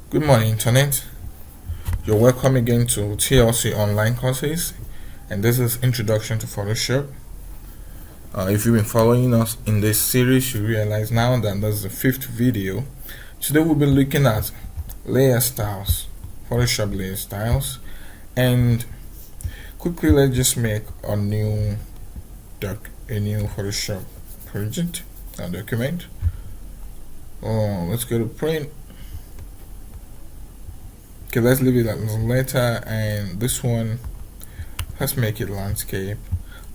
Good morning, Internet. You're welcome again to TLC online courses, and this is Introduction to Photoshop. If you've been following us in this series, you realize now that this is the fifth video. Today we'll be looking at layer styles, Photoshop layer styles, and quickly let's just make a new Photoshop project, a document. Let's go to print. Okay, let's leave it as letter, and this one, let's make it landscape.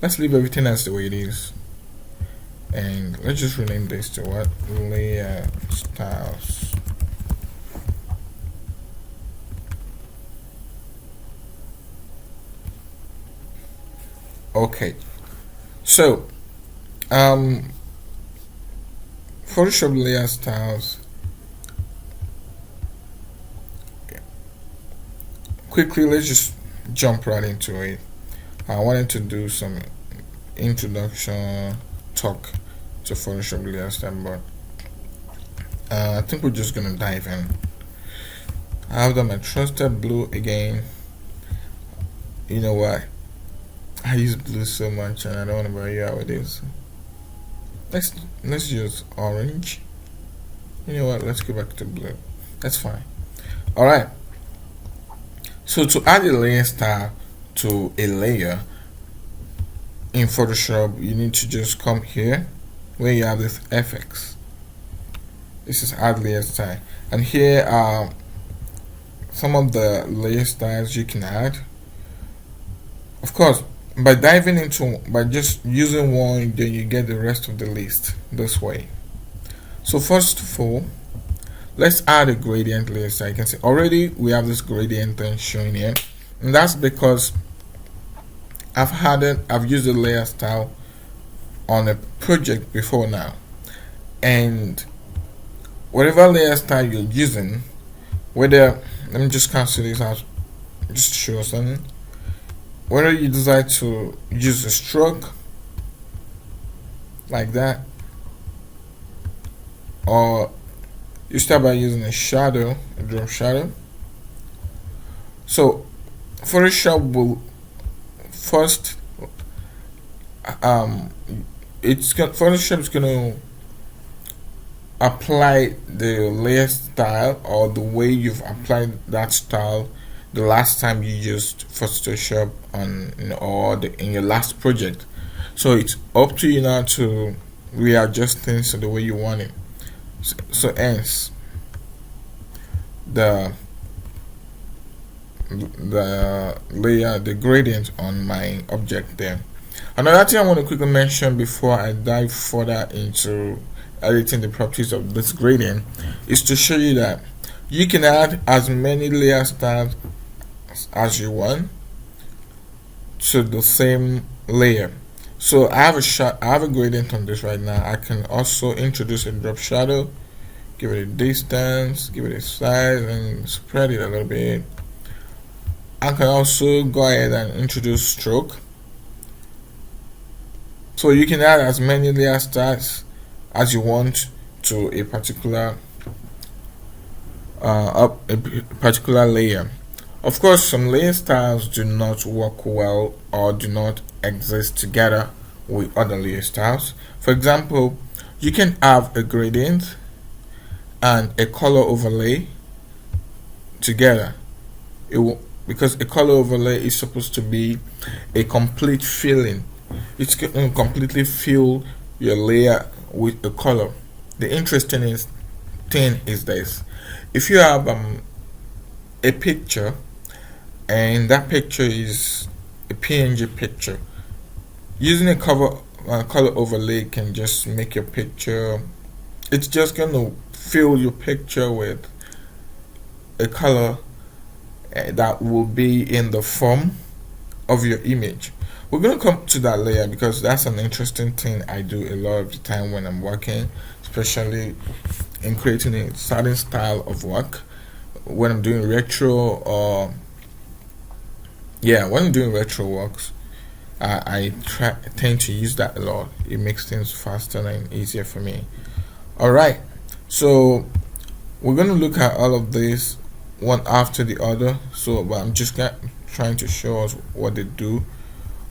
Let's leave everything as the way it is, and let's just rename this to what? Layer styles. Okay, so Photoshop layer styles. Quickly, let's just jump right into it. I wanted to do some introduction talk to Photoshop layer style, but I think we're just gonna dive in. I have done my trusted blue again. You know what? I use blue so much, and I don't want to bore you out with this. Let's use orange. You know what? Let's go back to blue. That's fine. All right. So to add a layer style to a layer in Photoshop, you need to just come here where you have this FX. This is add layer style, and here are some of the layer styles you can add. Of course, by just using one, then you get the rest of the list this way. So first of all, let's add a gradient layer style. You can see already we have this gradient thing showing here, and that's because I've used a layer style on a project before now, and whatever layer style you're using, let me just cancel this out just to show something. Whether you decide to use a stroke like that, or you start by using a shadow, a drop shadow. So Photoshop will first Photoshop is going to apply the layer style, or the way you've applied that style the last time you used Photoshop in your last project. So it's up to you now to readjust things to the way you want it. So hence the layer, the gradient on my object there. Another thing I want to quickly mention before I dive further into editing the properties of this gradient is to show you that you can add as many layer styles as you want to the same layer. So I have a gradient on this right now. I can also introduce a drop shadow, give it a distance, give it a size, and spread it a little bit. I can also go ahead and introduce stroke. So you can add as many layer styles as you want to a particular layer. Of course, some layer styles do not work well or do not exist together with other layer styles. For example, you can have a gradient and a color overlay together. Because a color overlay is supposed to be a complete filling. It's going to completely fill your layer with a color. The interesting thing is this: if you have a picture, and that picture is a PNG picture, using a color overlay can just make your picture, it's just going to fill your picture with a color that will be in the form of your image. We're going to come to that layer because that's an interesting thing I do a lot of the time when I'm working, especially in creating a certain style of work. When I'm doing retro when I'm doing retro works, I tend to use that a lot. It makes things faster and easier for me. Alright, so we're going to look at all of this one after the other, so but I'm just trying to show us what they do,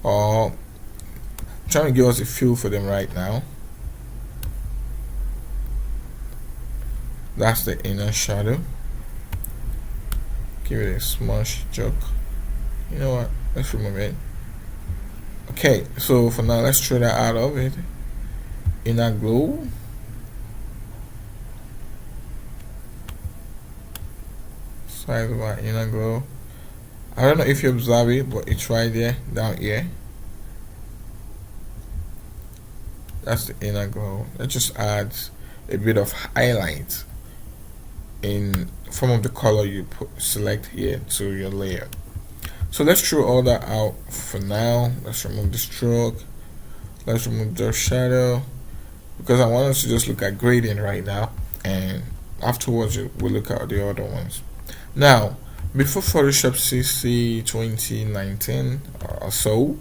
or trying to give us a feel for them right now. That's the inner shadow. Give it a small stroke. You know what, let's remove it. Okay, so for now let's throw that out of it. Inner glow. Size of our inner glow. I don't know if you observe it, but it's right there down here. That's the inner glow. That just adds a bit of highlight in form of the color you select here to your layer. So let's throw all that out for now. Let's remove the stroke. Let's remove the shadow, because I want us to just look at gradient right now, and afterwards we'll look at the other ones. Now, before Photoshop CC 2019 or so,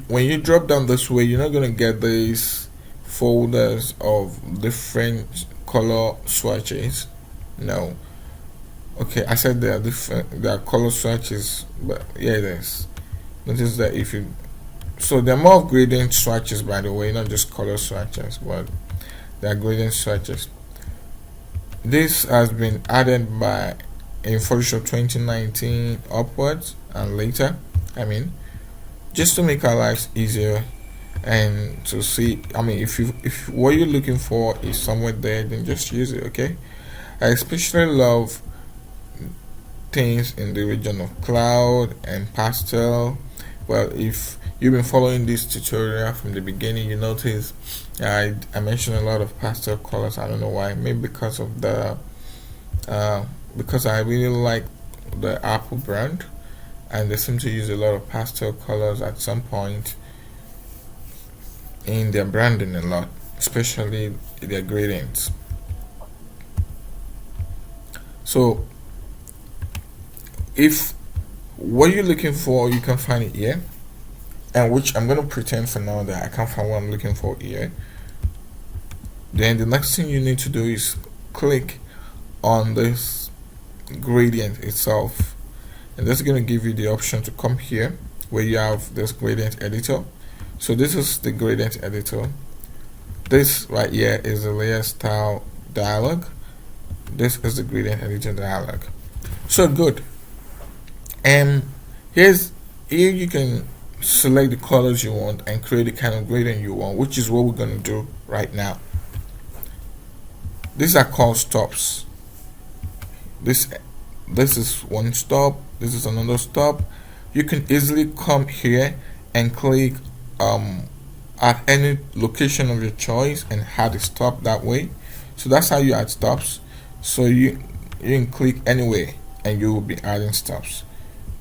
when you drop down this way, you're not gonna get these folders of different color swatches. No. Okay, I said there are different, there are color swatches, but yeah, it is. Notice that if you, so there are more gradient swatches, by the way, not just color swatches, but there are gradient swatches. This has been added by in Photoshop 2019 upwards and later. I mean, just to make our lives easier and to see. I mean, if what you're looking for is somewhere there, then just use it. Okay. I especially love things in the region of cloud and pastel. Well, if you've been following this tutorial from the beginning, you notice I mentioned a lot of pastel colors. I don't know why. Maybe because of the because I really like the Apple brand, and they seem to use a lot of pastel colors at some point in their branding a lot, especially their gradients. So if what you're looking for, you can find it here, and which I'm going to pretend for now that I can't find what I'm looking for here. Then the next thing you need to do is click on this gradient itself, and that's going to give you the option to come here where you have this gradient editor. So this is the gradient editor. This right here is the layer style dialog. This is the gradient editor dialog. So good. And here you can select the colors you want and create the kind of gradient you want, which is what we're going to do right now. These are called stops. This is one stop, this is another stop. You can easily come here and click at any location of your choice and add a stop that way. So that's how you add stops. So you can click anywhere and you will be adding stops.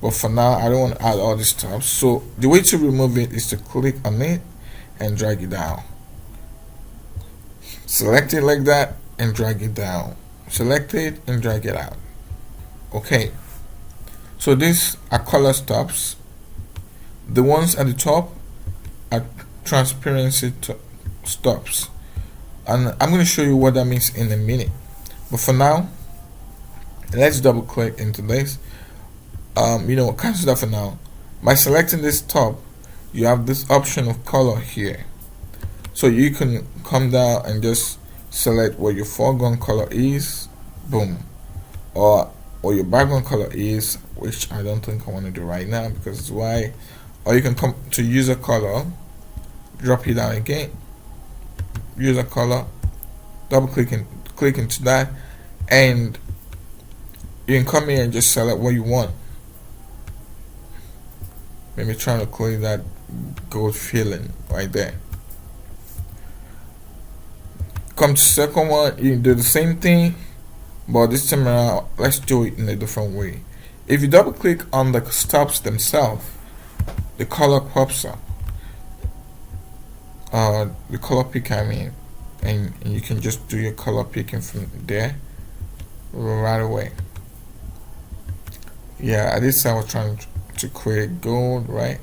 But for now, I don't want to add all these stops. So the way to remove it is to click on it and drag it down. Select it like that and drag it down. Select it and drag it out. Okay. So these are color stops. The ones at the top are transparency stops. And I'm going to show you what that means in a minute. But for now, let's double click into this. Cancel that for now. By selecting this top, you have this option of color here, so you can come down and just select what your foreground color is, boom, or your background color is, which I don't think I want to do right now because it's white. Or you can come to user color, drop it down again, user color, double click into that, and you can come here and just select what you want. Maybe trying to clear that gold feeling right there. Come to second one, you can do the same thing, but this time around let's do it in a different way. If you double click on the stops themselves, the color pops up, the color pick I mean, and you can just do your color picking from there right away. Yeah, at this time I was trying to create gold, right?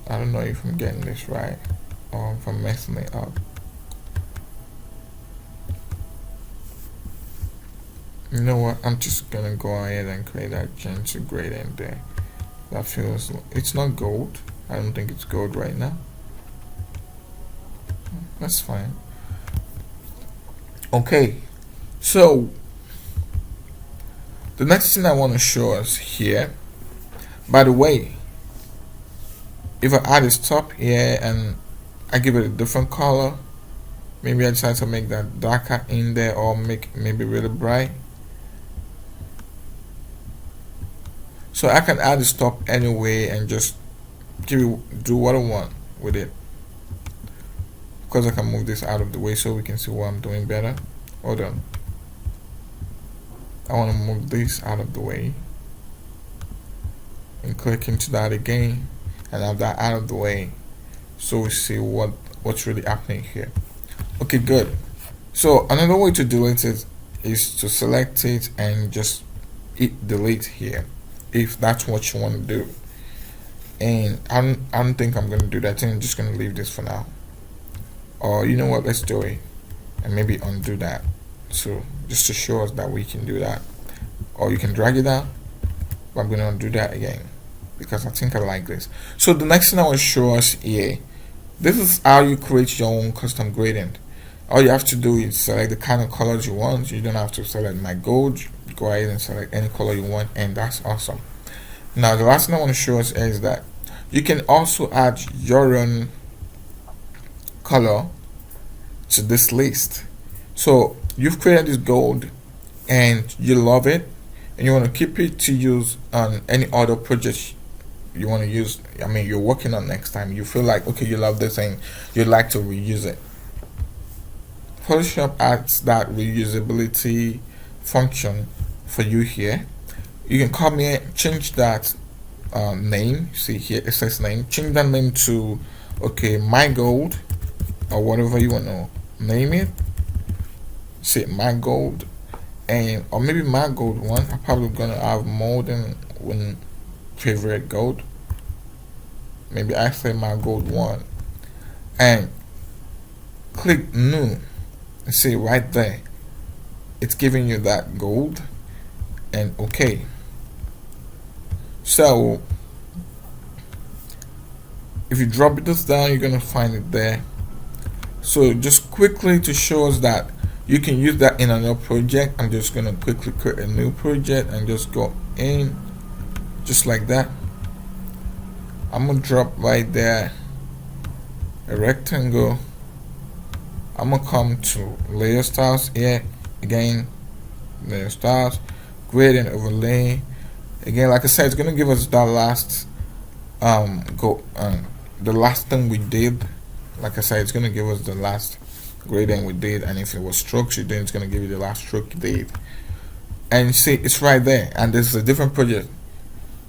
I don't know if I'm getting this right or if I'm messing it up. You know what, I'm just gonna go ahead and create that gentle gradient there. That feels, it's not gold. I don't think it's gold right now. That's fine. Okay, so the next thing I want to show us here, by the way, if I add this top here and I give it a different color, maybe I decide to make that darker in there or make maybe really bright. So I can add this top anyway and just do what I want with it. Because I can move this out of the way so we can see what I'm doing better. Hold on. I want to move this out of the way and click into that again and have that out of the way so we see what's really happening here. Okay, good. So another way to delete it is to select it and just hit delete here if that's what you want to do. And I don't think I'm going to do that. I'm just going to leave this for now. Or you know what, let's do it and maybe undo that, so just to show us that we can do that. Or you can drag it out, but I'm going to undo that again because I think I like this. So the next thing I will show us here, this is how you create your own custom gradient. All you have to do is select the kind of colors you want. You don't have to select my gold. Go ahead and select any color you want, and that's awesome. Now the last thing I want to show us is that you can also add your own color to this list. So you've created this gold and you love it and you want to keep it to use on any other project you want to use. I mean, you're working on next time. You feel like, okay, you love this and you'd like to reuse it. Photoshop adds that reusability function for you here. You can come here, change that name. See here, it says name. Change that name to, okay, my gold, or whatever you want to name it. Say my gold, and or maybe my gold one. I'm probably gonna have more than one favorite gold. Maybe I say my gold one, and click new. And see right there, it's giving you that gold, and okay. So if you drop this down, you're gonna find it there. So just quickly to show us that you can use that in another project, I'm just gonna quickly create a new project and just go in just like that. I'm gonna drop right there a rectangle. I'm gonna come to layer styles here again, layer styles, gradient overlay. Again, like I said, it's gonna give us that last the last thing we did. Like I said, it's gonna give us the last gradient we did, and if it was strokes you did, it's gonna give you the last stroke you did. And you see, it's right there, and this is a different project.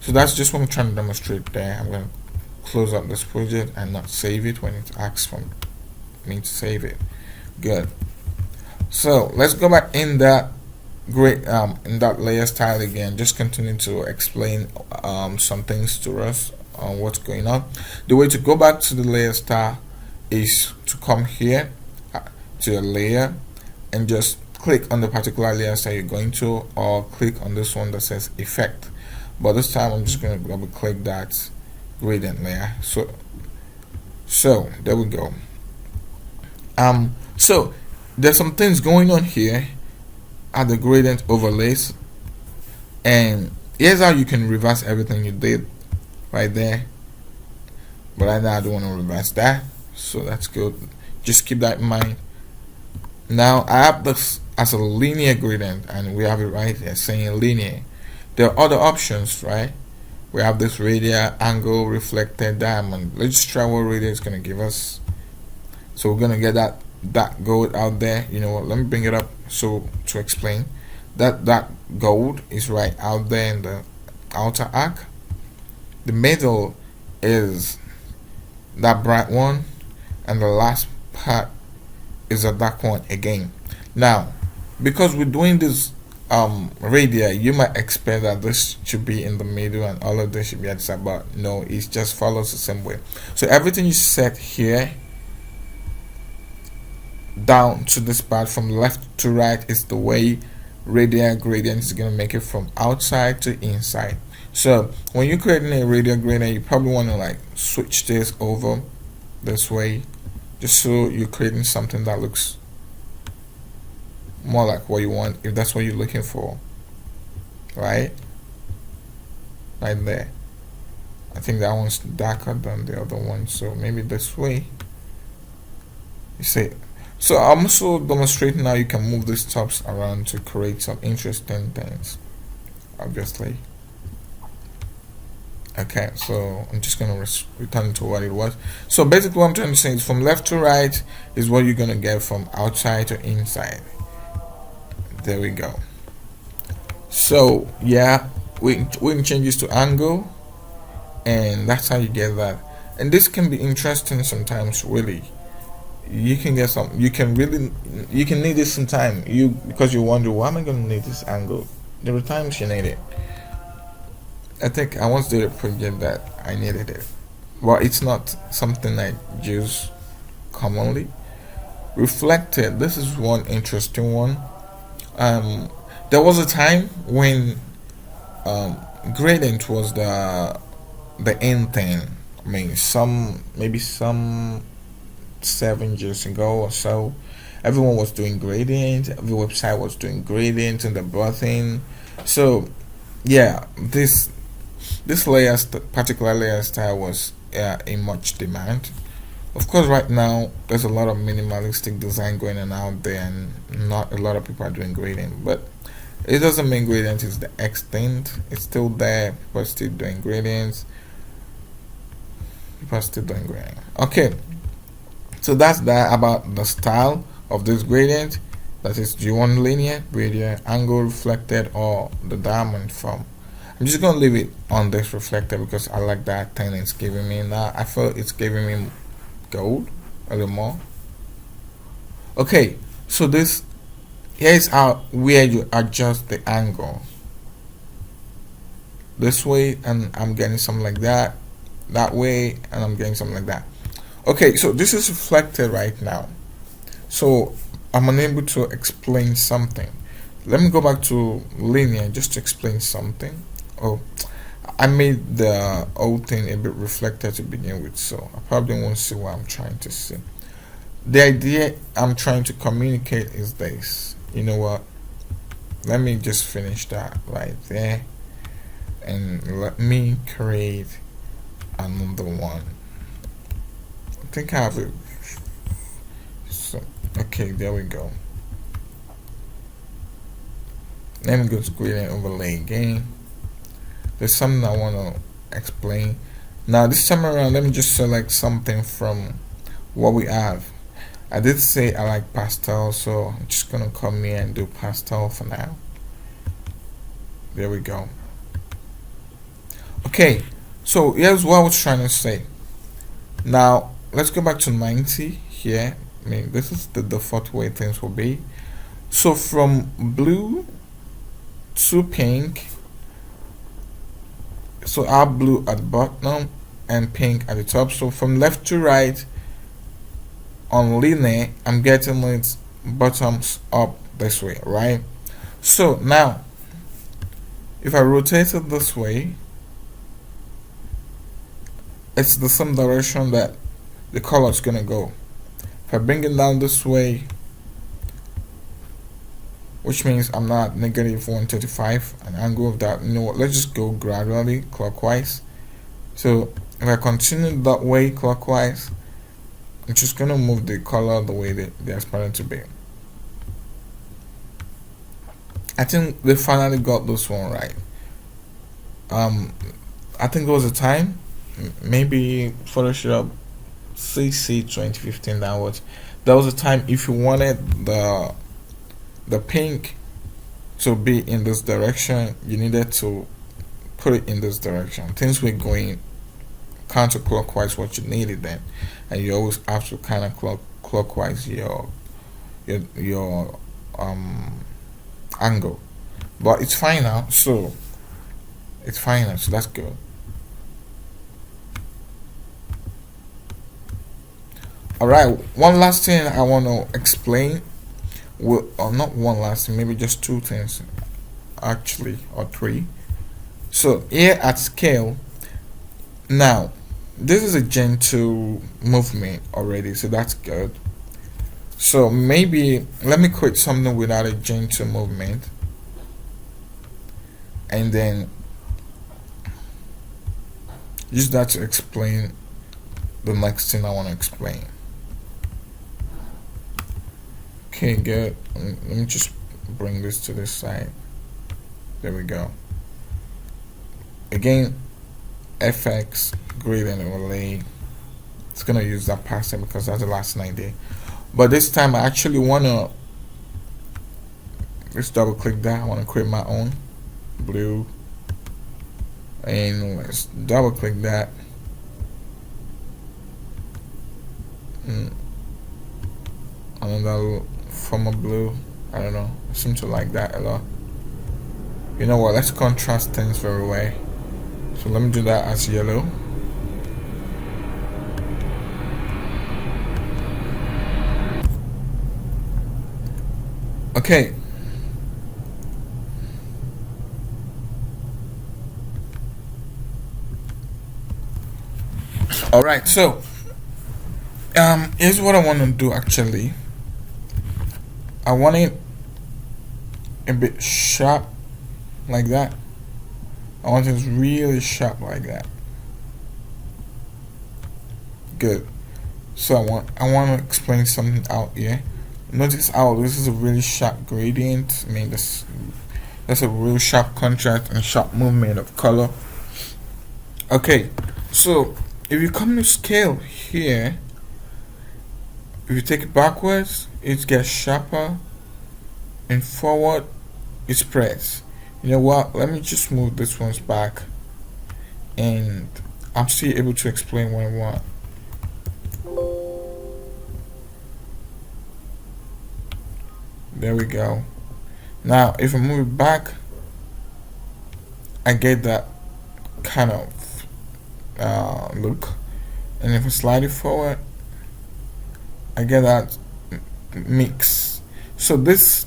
So that's just what I'm trying to demonstrate there. I'm gonna close up this project and not save it when it asks for me to save it. Good. So let's go back in that in that layer style again. Just continue to explain some things to us on what's going on. The way to go back to the layer style is to come here to a layer and just click on the particular layer that you're going to, or click on this one that says effect. But this time I'm just going to double click that gradient layer. So there we go. So there's some things going on here at the gradient overlays, and here's how you can reverse everything you did right there. But right now I don't want to reverse that, so that's good. Just keep that in mind. Now I have this as a linear gradient, and we have it right here saying linear. There are other options, right? We have this radial, angle, reflected, diamond. Let's just try what radial is going to give us. So we're going to get that gold out there. You know what, let me bring it up so to explain that gold is right out there in the outer arc. The middle is that bright one, and the last part is a dark one again. Now because we're doing this radial, you might expect that this should be in the middle and all of this should be at the side, but no, it just follows the same way. So everything you set here down to this part from left to right is the way radial gradient is going to make it from outside to inside. So when you're creating a radial gradient, you probably want to like switch this over this way, just so you're creating something that looks more like what you want, if that's what you're looking for, right there. I think that one's darker than the other one, so maybe this way. You see, so I'm also demonstrating how you can move these tops around to create some interesting things, obviously. Okay, so I'm just gonna return to what it was. So basically what I'm trying to say is from left to right is what you're gonna get from outside to inside. There we go. So yeah, we can change this to angle, and that's how you get that. And this can be interesting sometimes. Really, you can get some, you can need this sometime, because you wonder, why am I going to need this angle? There were times you need it. I think I once did a project that I needed it. Well, it's not something I use commonly. Reflected, this is one interesting one. There was a time when gradient was the end thing. I mean, maybe some 7 years ago or so, everyone was doing gradient. Every website was doing gradient and the birthing. So yeah, this particular layer style was in much demand. Of course, right now there's a lot of minimalistic design going on out there, and not a lot of people are doing gradient. But it doesn't mean gradient is the extent. It's still there. People are still doing gradients. Okay, so that's that about the style of this gradient. That is, do you want linear, radial, angle, reflected, or the diamond form? I'm just gonna leave it on this reflected because I like that thing it's giving me now. I feel it's giving me gold a little more. Okay, so here's how where you adjust the angle. This way, and I'm getting something like that. That way, and I'm getting something like that. Okay, so this is reflected right now. So I'm unable to explain something. Let me go back to linear just to explain something. Oh, I made the whole thing a bit reflected to begin with, so I probably won't see what I'm trying to see. The idea I'm trying to communicate is this. You know what? Let me just finish that right there, and let me create another one. I think I have it. So okay, there we go. Let me go to gradient overlay again. There's something I want to explain. Now this time around, let me just select something from what we have. I did say I like pastel, so I'm just gonna come here and do pastel for now. There we go. Okay, so here's what I was trying to say. Now let's go back to 90 here. I mean, this is the default way things will be. So from blue to pink, so I have blue at the bottom and pink at the top. So from left to right on linear, I'm getting it bottoms up this way, right? So now if I rotate it this way, it's the same direction that the color is gonna go. If I bring it down this way, which means I'm not negative 135, an angle of that. You know what? Let's just go gradually clockwise. So if I continue that way clockwise, I'm just gonna move the color the way they are supposed to be. I think they finally got this one right. I think there was a time, maybe Photoshop CC 2015 downwards. There was a time if you wanted the pink to be in this direction, you needed to put it in this direction. Things were going counterclockwise what you needed then, and you always have to kind of clockwise your angle. But it's fine now, so that's good. Alright, one last thing I want to explain. well, or not one last thing, maybe just two things actually, or three. So here at scale, now this is a Gen 2 movement already, so that's good. So maybe let me create something without a Gen 2 movement, and then use that to explain the next thing I want to explain. Okay, good. Let me just bring this to this side. There we go. Again, FX gradient overlay. It's gonna use that pattern because that's the last 90. But this time I actually wanna, let's double click that. I wanna create my own blue, and let's double click that. Another form of blue. I don't know. I seem to like that a lot. You know what? Let's contrast things very well. So let me do that as yellow. Okay. All right. So here's what I want to do actually. I want it a bit sharp like that. I want it really sharp like that. Good. So I want to explain something out here. Notice how this is a really sharp gradient. I mean, that's a real sharp contrast and sharp movement of color. Okay, so if you come to scale here, if you take it backwards, it gets sharper, and forward it spreads. You know what? Let me just move this one's back, and I'm still able to explain what I want. There we go. Now, if I move it back, I get that kind of look, and if I slide it forward, I get that mix. So this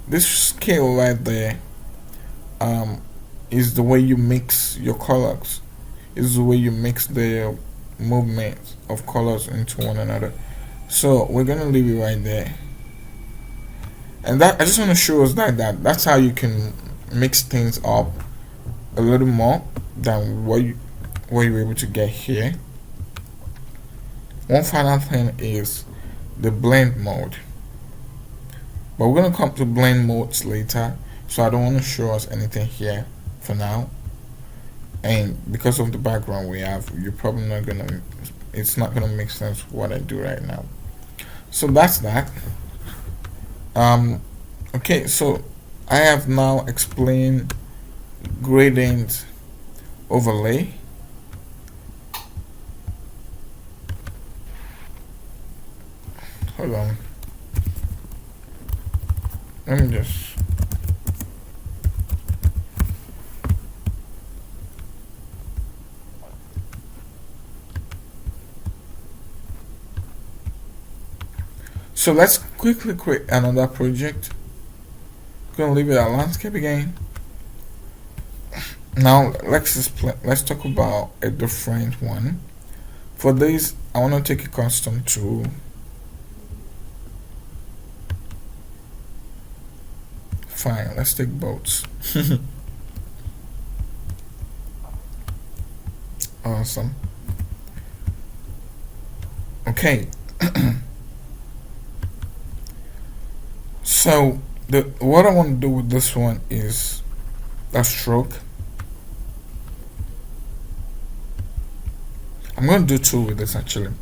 scale right there is the way you mix your colors. Is the way you mix the movement of colors into one another. So we're gonna leave it right there. And that I just want to show us that's how you can mix things up a little more than what you were able to get here. One final thing is the blend mode, but we're gonna come to blend modes later, so I don't want to show us anything here for now. And because of the background we have, you're probably not gonna, it's not gonna make sense what I do right now. So that's that. Okay, so I have now explained gradient overlay. Hold on. Let me just so let's quickly create another project. Gonna leave it at landscape again. Now let's talk about a different one. For this, I want to take a custom tool. Fine, let's take boats. Awesome. Okay. So what I want to do with this one is a stroke. I'm going to do two with this actually.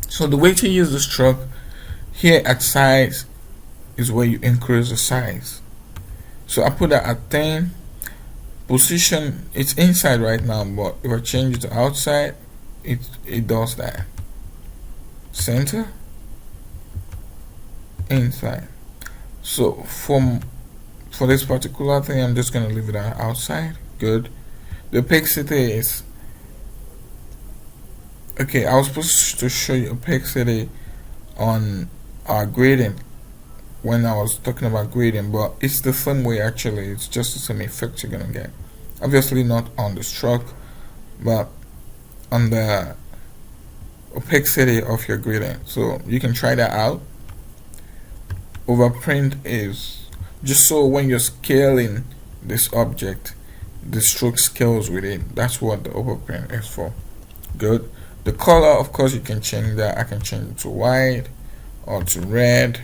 So the way to use the stroke here at size is where you increase the size. So I put that at 10. Position, it's inside right now, but if I change it to outside, it does that. Center, inside. So for this particular thing, I'm just gonna leave it outside. Good. The opacity is okay. I was supposed to show you opacity on our gradient when I was talking about gradient, but it's the same way actually. It's just the same effect you're gonna get. Obviously not on the stroke, but on the opacity of your gradient. So you can try that out. Overprint is just so when you're scaling this object, the stroke scales with it. That's what the overprint is for. Good. The color, of course, you can change that. I can change it to white or to red.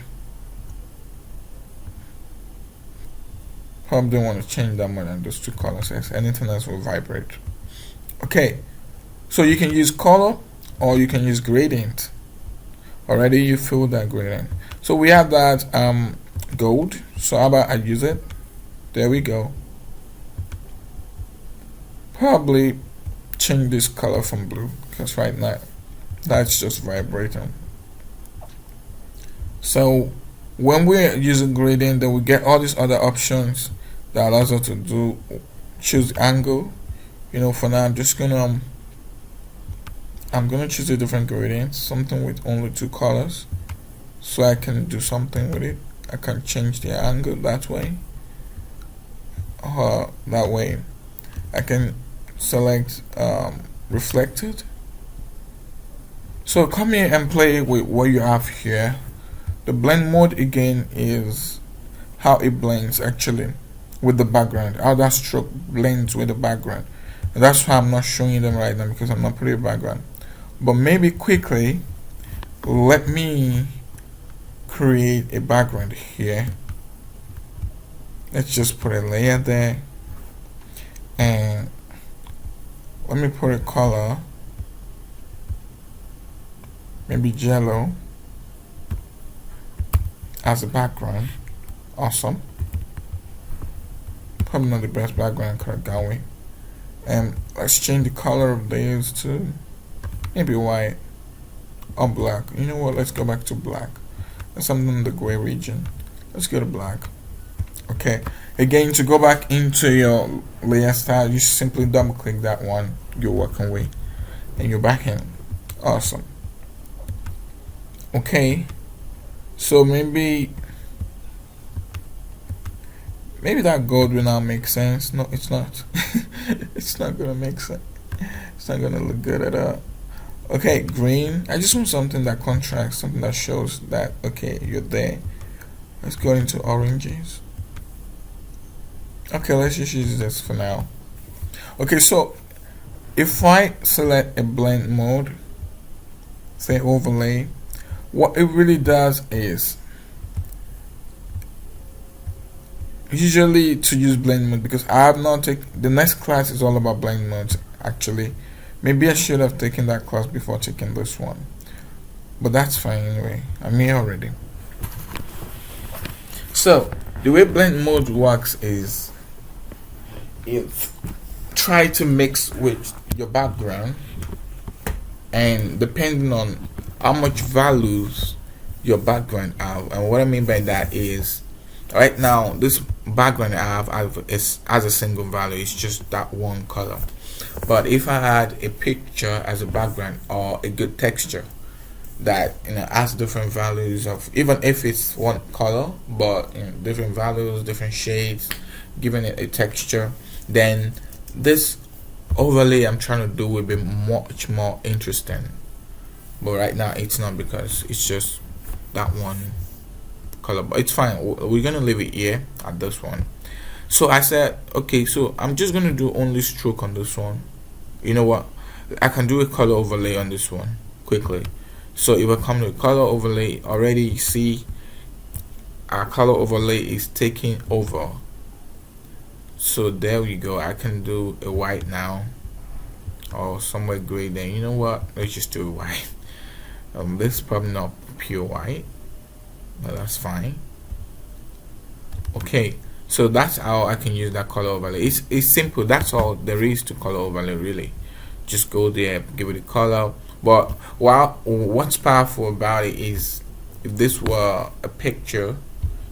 Probably don't want to change that more than those two colors. Anything else will vibrate. Okay, so you can use color or you can use gradient. Already you fill that gradient. So we have that gold. So how about I use it? There we go. Probably change this color from blue because right now that's just vibrating. So when we're using gradient, then we get all these other options that allows us to choose angle. For now I'm gonna choose a different gradient, something with only two colors, so I can do something with it. I can change the angle that way, or that way. I can select reflected. So come here and play with what you have here. The blend mode again is how it blends actually with the background, how that stroke blends with the background. And that's why I'm not showing you them right now, because I'm not putting a background. But maybe quickly let me create a background here. Let's just put a layer there, and let me put a color, maybe yellow, as a background. Awesome. Probably not the best background color, going. And let's change the color of these to maybe white or black. You know what? Let's go back to black. That's something in the gray region. Let's go to black. Okay. Again, to go back into your layer style, you simply double click that one you're working with, and you're back in. Awesome. Okay. So maybe that gold will now make sense. No, it's not. It's not gonna make sense. It's not gonna look good at all. Okay, green. I just want something that contrasts, something that shows that okay, you're there. Let's go into oranges. Okay, let's just use this for now. Okay, so if I select a blend mode, say overlay, what it really does is, usually to use blend mode, because I have not taken the next class is all about blend modes actually. Maybe I should have taken that class before taking this one, but that's fine anyway. I'm here already. So the way blend mode works is it try to mix with your background, and depending on how much values your background have. And what I mean by that is, right now this background I have is as a single value, it's just that one color. But if I had a picture as a background, or a good texture that has different values of, even if it's one color but different values, different shades, giving it a texture, then this overlay I'm trying to do will be much more interesting. But right now it's not, because it's just that one color. But it's fine, we're gonna leave it here at this one. So I said, okay, so I'm just gonna do only stroke on this one. You know what, I can do a color overlay on this one quickly. So if I come to color overlay, already you see our color overlay is taking over. So there we go. I can do a white now, or somewhere gray. Then you know what, let's just do a white. This is probably not pure white, but that's fine. Okay, so that's how I can use that color overlay. It's simple. That's all there is to color overlay, really. Just go there, give it a color. But what's powerful about it is, if this were a picture,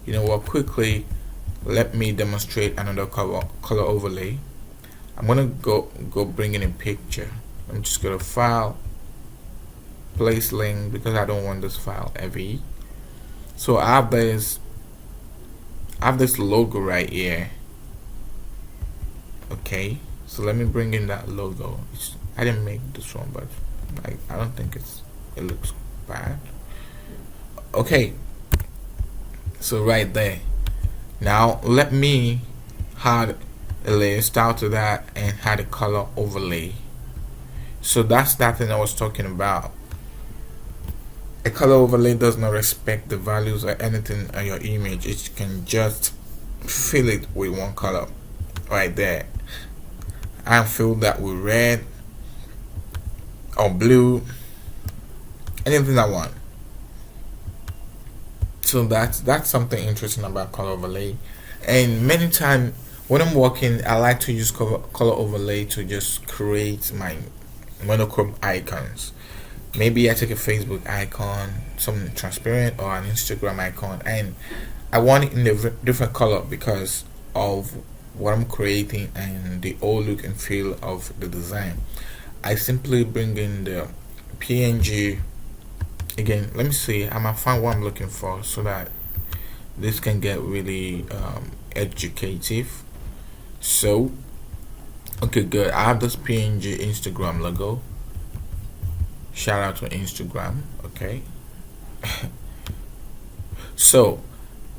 you know what, quickly let me demonstrate another color overlay. I'm gonna go bring in a picture. I'm just gonna file, place link, because I don't want this file heavy. So I have this I have this logo right here. Okay, so let me bring in that logo. I didn't make this one, but I don't think it looks bad. Okay, so right there. Now let me add a layer style to that and add a color overlay. So that's that thing I was talking about. A color overlay does not respect the values or anything on your image. It can just fill it with one color right there. I fill that with red or blue, anything I want. So that's something interesting about color overlay. And many times when I'm working, I like to use color overlay to just create my monochrome icons. Maybe I take a Facebook icon, something transparent, or an Instagram icon, and I want it in a different color because of what I'm creating and the old look and feel of the design. I simply bring in the PNG. Again, let me see, I'm gonna find what I'm looking for so that this can get really educative. So okay, good. I have this PNG Instagram logo. Shout out to Instagram. Okay. So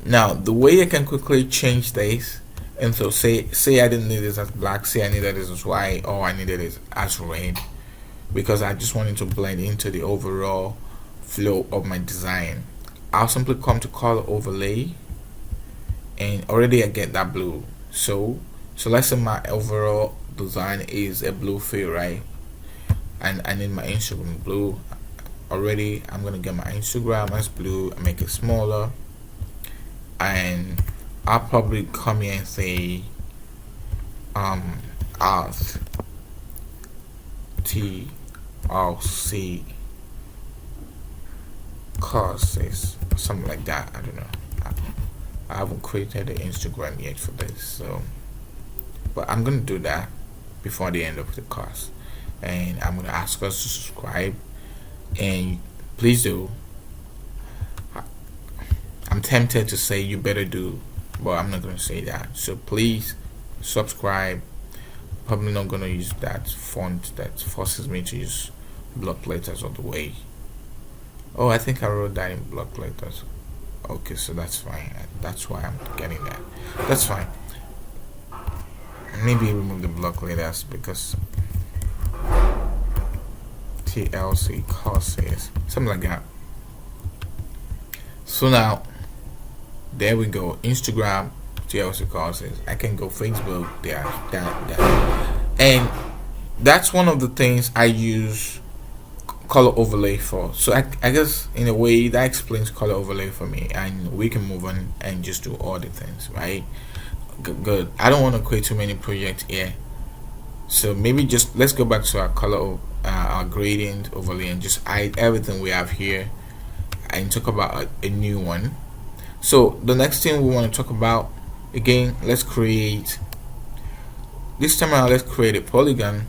now the way I can quickly change this, and so say I didn't need this as black, say I needed this as white, or I needed it as red, because I just wanted to blend into the overall flow of my design. I'll simply come to color overlay, and already I get that blue. So let's say my overall design is a blue fill, right? And I need my Instagram blue. Already I'm gonna get my Instagram as blue and make it smaller, and I'll probably come here and say art TLC courses, something like that. I don't know. I haven't created an Instagram yet for this, so but I'm gonna do that before the end of the course. And I'm gonna ask us to subscribe, and please do. I'm tempted to say you better do, but I'm not gonna say that. So please subscribe. Probably not gonna use that font that forces me to use block letters all the way. Oh, I think I wrote that in block letters. Okay, so that's fine. That's why I'm getting that. That's fine. Maybe remove the block letters because TLC courses, something like that. So now there we go. Instagram TLC courses. I can go Facebook there, and that's one of the things I use color overlay for. So I guess in a way that explains color overlay for me, and we can move on and just do all the things, right? Good. I don't want to create too many projects here, so maybe just let's go back to our color our gradient overlay and just hide everything we have here and talk about a new one. So the next thing we want to talk about, again, let's create, this time around let's create a polygon.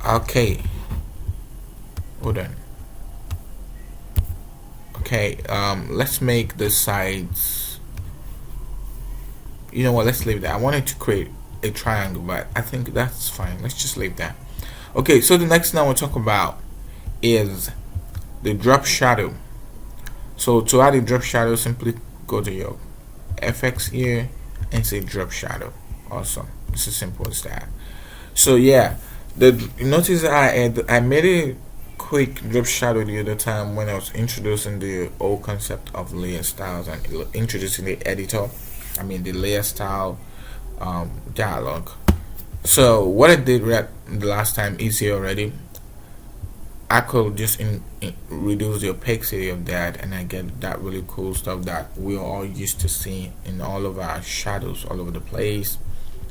Okay, hold on. Okay, let's make the sides, you know what, let's leave that. I wanted to create a triangle, but I think that's fine. Let's just leave that. Okay, so the next thing I want to talk about is the drop shadow. So to add a drop shadow, simply go to your FX here and say drop shadow. Awesome. It's as simple as that. So yeah, notice that I made a quick drop shadow the other time when I was introducing the whole concept of layer styles and introducing the editor. I mean the layer style dialog. So what I did the last time is here already. I could just reduce the opacity of that, and I get that really cool stuff that we're all used to seeing in all of our shadows all over the place.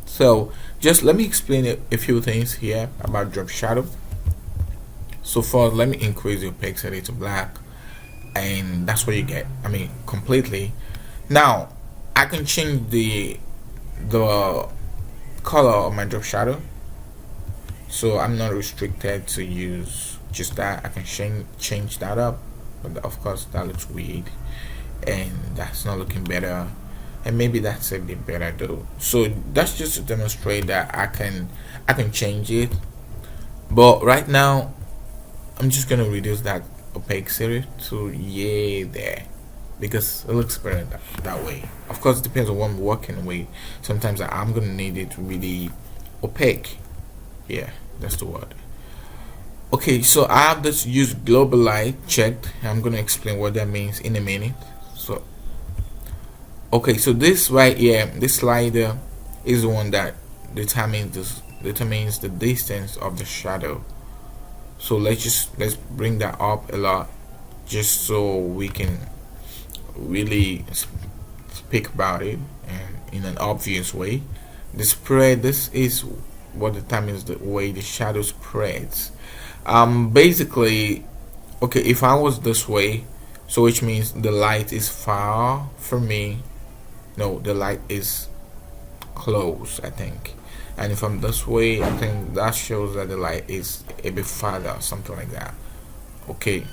So just let me explain a few things here about drop shadow. So first, let me increase the opacity to black, and that's what you get. I mean, completely. Now I can change the color of my drop shadow, so I'm not restricted to use just that. I can change that up. but of course that looks weird and that's not looking better, and maybe that's a bit better though. So that's just to demonstrate that I can change it. But right now I'm just gonna reduce that opacity to there, because it looks better that way. Of course it depends on what I'm working with. Sometimes I'm gonna need it really opaque. Yeah, that's the word. Okay, so I have this use global light checked. I'm gonna explain what that means in a minute. So okay, so this right here, this slider is the one that determines the distance of the shadow. So let's bring that up a lot, just so we can really speak about it and in an obvious way. The spread, this is what determines the way the shadow spreads. Basically, okay, if I was this way, so which means the light is far from me. No, the light is close, I think. And if I'm this way, I think that shows that the light is a bit farther, something like that. Okay.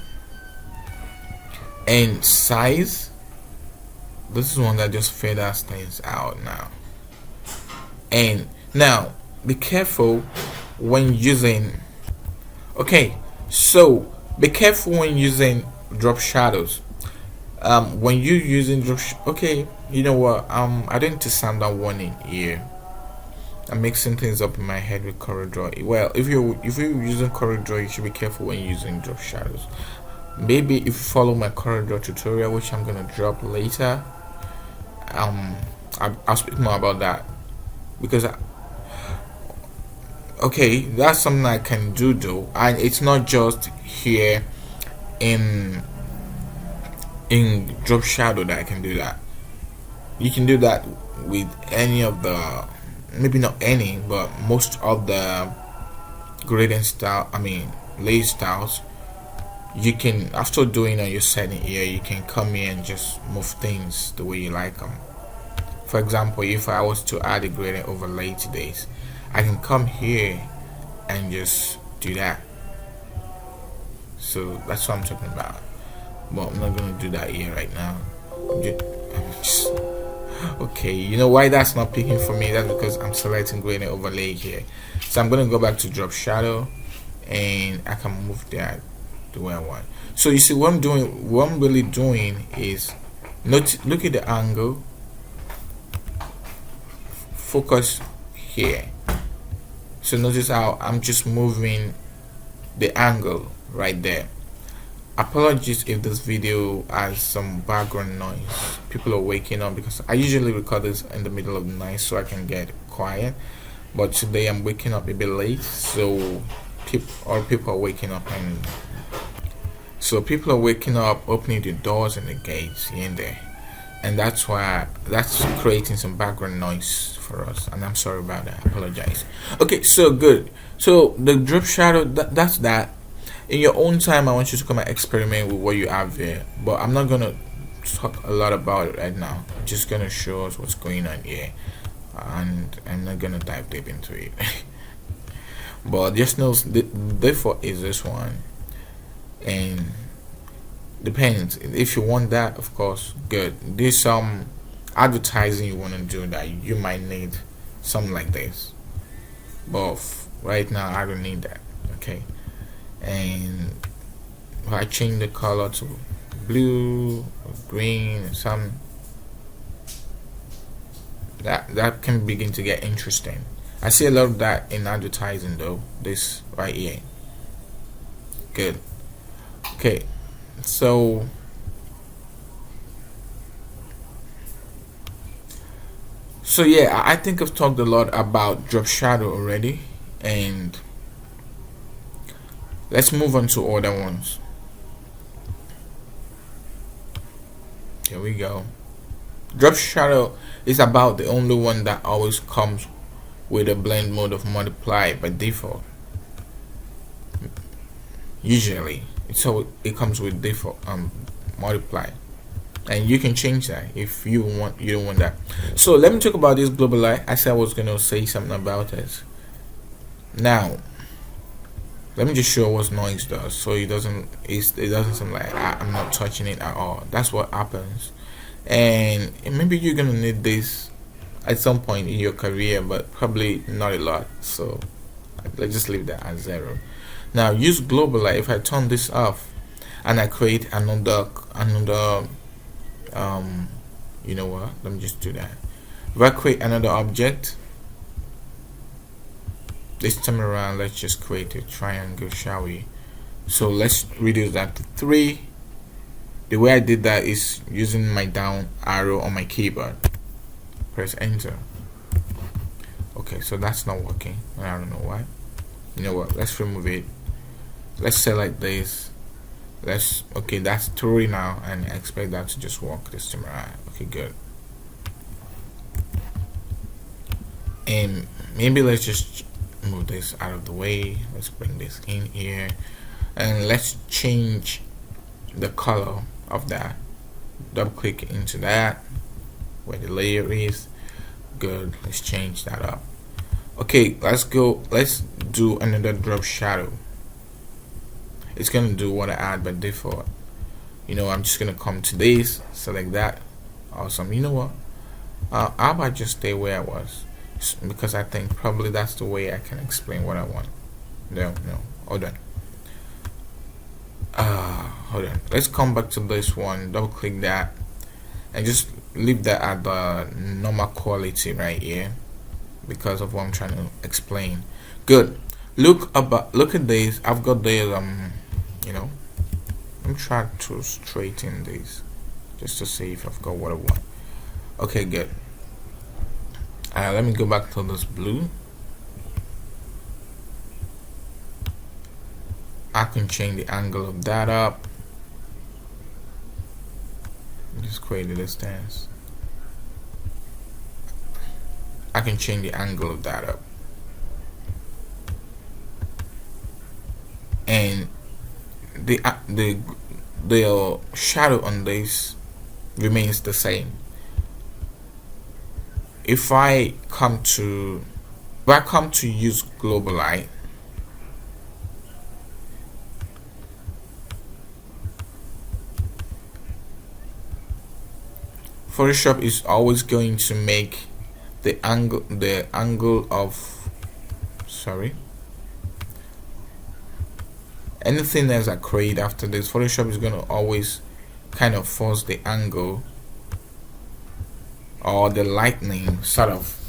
And size, this is one that just feathers things out now. And now be careful when using, okay, so be careful when using drop shadows. When you're using drop okay, you know what, I didn't to sound that warning here. I'm mixing things up in my head with CorelDRAW. Well, if you're using CorelDRAW, you should be careful when using drop shadows. Maybe if you follow my CorelDRAW tutorial, which I'm gonna drop later, I'll speak more about that, because okay, that's something I can do though, and it's not just here in drop shadow that I can do that. You can do that with any of the, maybe not any, but most of the gradient style, layer styles. You can, after doing your setting here, you can come here and just move things the way you like them. For example, if I was to add a gradient overlay to this, I can come here and just do that. So that's what I'm talking about, but I'm not gonna do that here right now. Okay, you know why that's not picking for me? That's because I'm selecting gradient overlay here. So I'm gonna go back to drop shadow, and I can move that the way I want. So you see what I'm doing, what I'm really doing is look at the angle, focus here. So notice how I'm just moving the angle right there. Apologies if this video has some background noise. People are waking up, because I usually record this in the middle of the night so I can get quiet, but today I'm waking up a bit late, so people are waking up, and so people are waking up, opening the doors and the gates here and there, and that's why that's creating some background noise for us, and I'm sorry about that. I apologize. Okay, so good. So the drop shadow, that's that. In your own time, I want you to come and experiment with what you have there, but I'm not gonna talk a lot about it right now. I'm just gonna show us what's going on here, and I'm not gonna dive deep into it. But just know the default is this one, and depends if you want that, of course, good. There's some advertising you want to do that you might need something like this, but right now I don't need that. Okay, and if I change the color to blue or green, some that can begin to get interesting. I see a lot of that in advertising though. This right here, good. Okay, so yeah, I think I've talked a lot about drop shadow already, and let's move on to other ones. Here we go. Drop shadow is about the only one that always comes with a blend mode of multiply by default. Usually it comes with default multiply, and you can change that if you don't want that. So let me talk about this global light. I said I was gonna say something about it. Now Let me just show what noise does, so it doesn't seem like I'm not touching it at all. That's what happens. And maybe you're gonna need this at some point in your career, but probably not a lot. So let's just leave that at 0. Now use global light. If I turn this off and I create another you know what, let me just do that. If I create another object, this time around, let's just create a triangle, shall we? So let's reduce that to 3. The way I did that is using my down arrow on my keyboard. Press enter. Okay, so that's not working. I don't know why. You know what, let's remove it. Let's select this. Okay, that's 3 now, and I expect that to just work this time around. Okay, good. And maybe let's just move this out of the way. Let's bring this in here, and let's change the color of that. Double click into that where the layer is. Good, let's change that up. Okay, let's do another drop shadow. It's gonna do what I add by default. You know, I'm just gonna come to this, select that. Awesome. You know what, how about just stay where I was, because I think probably that's the way I can explain what I want. No, hold on. Hold on, let's come back to this one, double click that, and just leave that at the normal quality right here because of what I'm trying to explain. Good. Look at this. I've got this you know, I'm trying to straighten this just to see if I've got what I want. Okay, good. Let me go back to this blue. I can change the angle of that up. Just create a distance. I can change the angle of that up, and the shadow on this remains the same. If I come to use global light, Photoshop is always going to make the angle of anything else I create after this. Photoshop is going to always kind of force the angle or the lightning sort of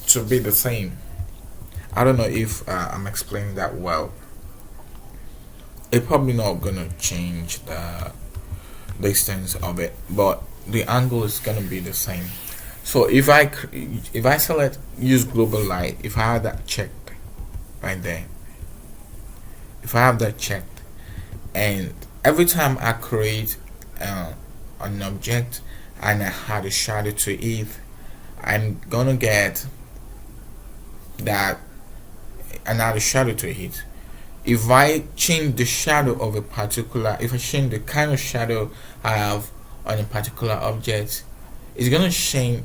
to be the same. I don't know if I'm explaining that well. It's probably not gonna change the distance of it, but the angle is gonna be the same. So if I select use global light, if I have that checked right there, if I have that checked, and every time I create an object and I add a shadow to it, I'm gonna get that another shadow to it. If I change the shadow of a particular, if I change the kind of shadow I have on a particular object, it's gonna change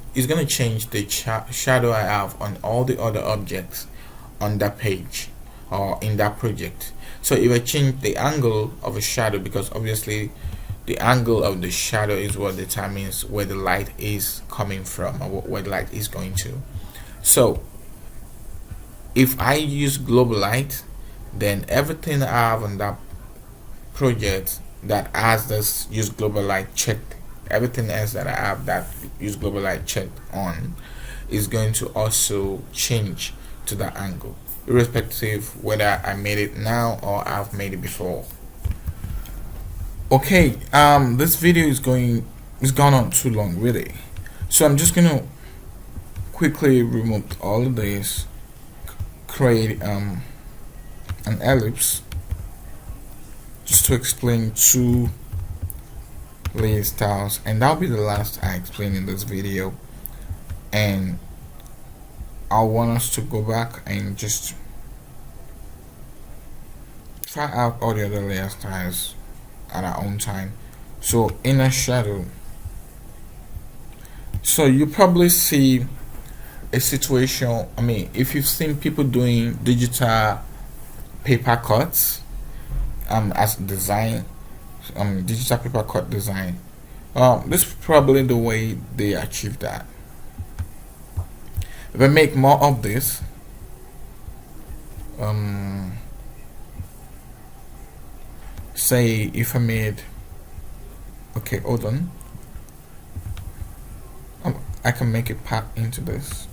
the shadow I have on all the other objects on that page or in that project. So if I change the angle of a shadow, because obviously the angle of the shadow is what determines where the light is coming from or where the light is going to. So if I use global light, then everything I have on that project that has this use global light checked, everything else that I have that use global light checked on is going to also change to that angle, irrespective whether I made it now or I've made it before. Okay, this video is gone on too long really, so I'm just gonna quickly remove all of this, create an ellipse just to explain 2 layer styles, and that'll be the last I explain in this video. And I want us to go back and just try out all the other layer styles at our own time. So inner shadow, so you probably see a situation, I mean, if you've seen people doing digital paper cuts as design, digital paper cut design. This is probably the way they achieve that. If I make more of this, say if I made, okay, hold on, I can make it pack into this.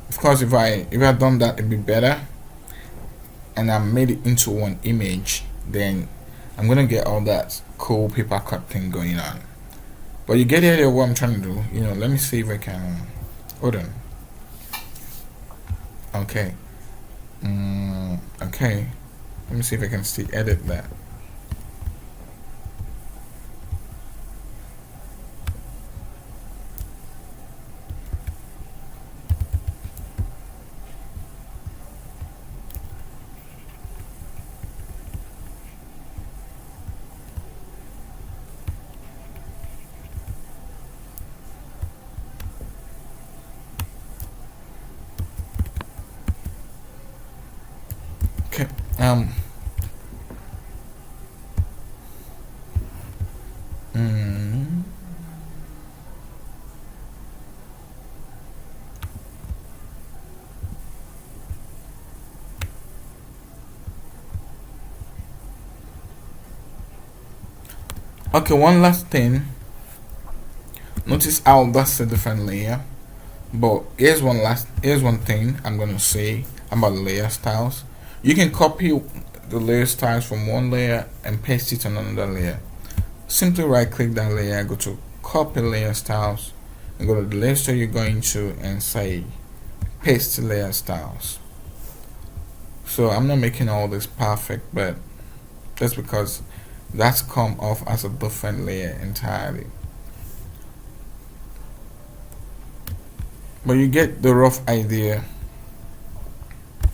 Of course, if I had done that, it'd be better, and I made it into one image, then I'm gonna get all that cool paper cut thing going on. But you get the idea of what I'm trying to do. Let me see if I can. Hold on. Okay. Okay. Let me see if I can still edit that. Okay. Okay, one last thing. Notice how that's a different layer. But here's one thing I'm gonna say about layer styles. You can copy the layer styles from one layer and paste it on another layer. Simply right click that layer, go to copy layer styles, and go to the layer style you're going to and say paste layer styles. So I'm not making all this perfect, but that's because that's come off as a different layer entirely. But you get the rough idea.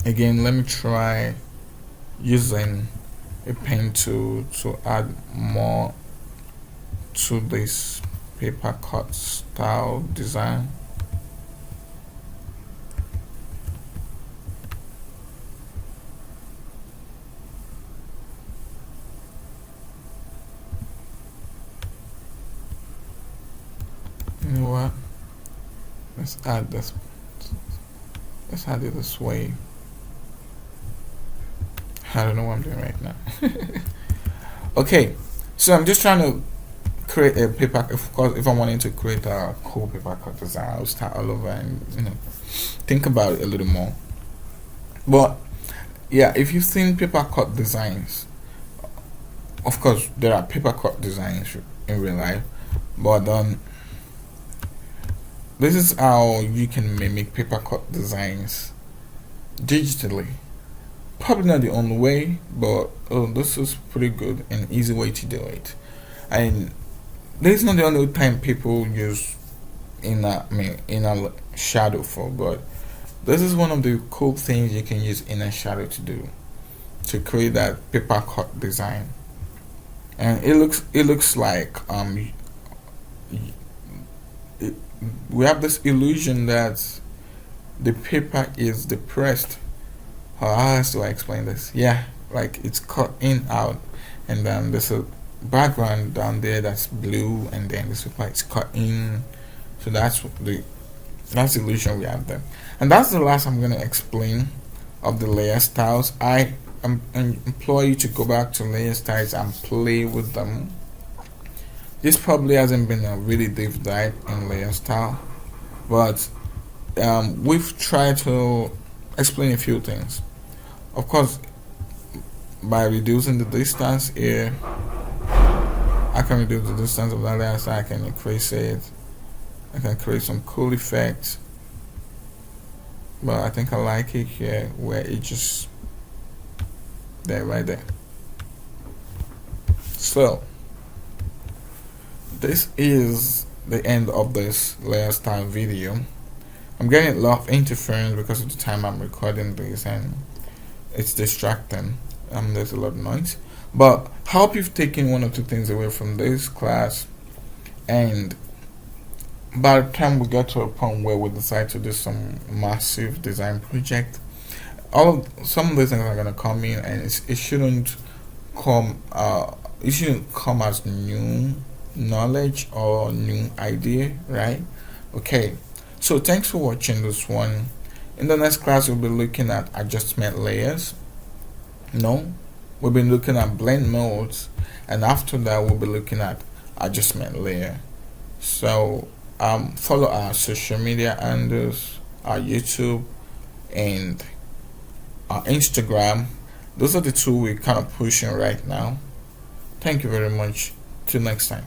Again, let me try using a pen tool to add more to this paper cut style design. You know what? Let's add this. Let's add it this way. I don't know what I'm doing right now. Okay, so I'm just trying to create a paper. Of course, if I'm wanting to create a cool paper cut design, I'll start all over and think about it a little more. But yeah, if you've seen paper cut designs, of course there are paper cut designs in real life, but this is how you can mimic paper cut designs digitally. Probably not the only way, but this is pretty good and easy way to do it. And this is not the only time people use inner shadow for, but this is one of the cool things you can use inner shadow to do, to create that paper cut design. And it looks like we have this illusion that the paper is depressed. How else do I explain this? Yeah, like it's cut in out, and then there's a background down there that's blue, and then this paper is cut in. So that's the illusion we have there. And that's the last I'm gonna explain of the layer styles. I implore you to go back to layer styles and play with them. This probably hasn't been a really deep dive in layer style, but we've tried to explain a few things. Of course, by reducing the distance here, I can reduce the distance of that layer, so I can increase it. I can create some cool effects. but I think I like it here where it just there, right there. So this is the end of this layer style video. I'm getting a lot of interference because of the time I'm recording this, and it's distracting. There's a lot of noise, but I hope you've taken one or two things away from this class, and by the time we get to a point where we decide to do some massive design project, some of these things are going to come in, and it shouldn't come as new knowledge or new idea, right? Okay, so thanks for watching this one. In the next class we'll be looking at adjustment layers. We'll be looking at blend modes, and after that we'll be looking at adjustment layer. So follow our social media handles, our YouTube and our Instagram. Those are the two we're kind of pushing right now. Thank you very much. Till next time.